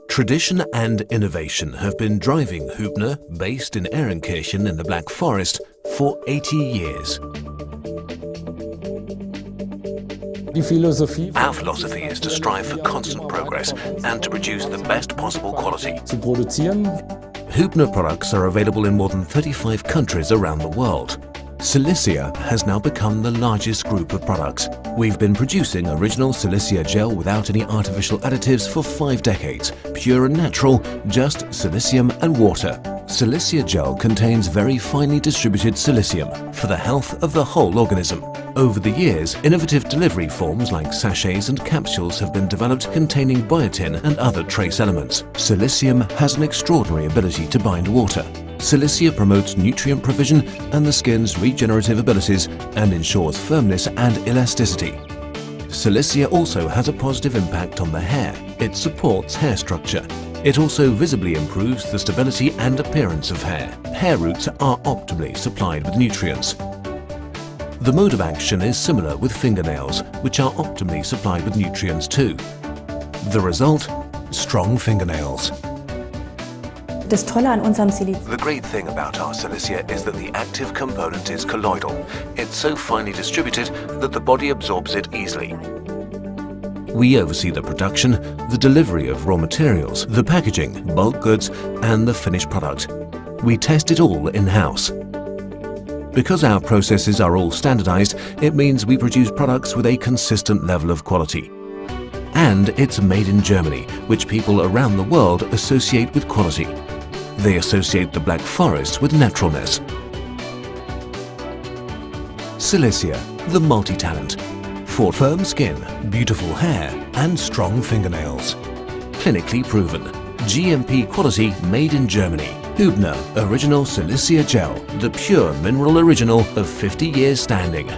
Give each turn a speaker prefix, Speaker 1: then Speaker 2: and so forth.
Speaker 1: Tradition and innovation have been driving Hubner, based in Ehrenkirchen in the Black Forest, for 80 years. Our philosophy is to strive for constant progress and to produce the best possible quality. Hubner products are available in more than 35 countries around the world. Silicea has now become the largest group of products. We've been producing original Silicea gel without any artificial additives for 5 decades. Pure and natural, just silicium and water. Silicea gel contains very finely distributed silicium for the health of the whole organism. Over the years, innovative delivery forms like sachets and capsules have been developed containing biotin and other trace elements. Silicium has an extraordinary ability to bind water. Silicea promotes nutrient provision and the skin's regenerative abilities and ensures firmness and elasticity. Silicea also has a positive impact on the hair. It supports hair structure. It also visibly improves the stability and appearance of hair. Hair roots are optimally supplied with nutrients. The mode of action is similar with fingernails, which are optimally supplied with nutrients too. The result? Strong fingernails. The great thing about our Silicea is that the active component is colloidal. It's so finely distributed that the body absorbs it easily. We oversee the production, the delivery of raw materials, the packaging, bulk goods, and the finished product. We test it all in-house. Because our processes are all standardized, it means we produce products with a consistent level of quality. And it's made in Germany, which people around the world associate with quality. They associate the Black Forest with naturalness. Silicea, the multi-talent. For firm skin, beautiful hair and strong fingernails. Clinically proven. GMP quality made in Germany. Hubner Original Silicea Gel, the pure mineral original of 50 years standing.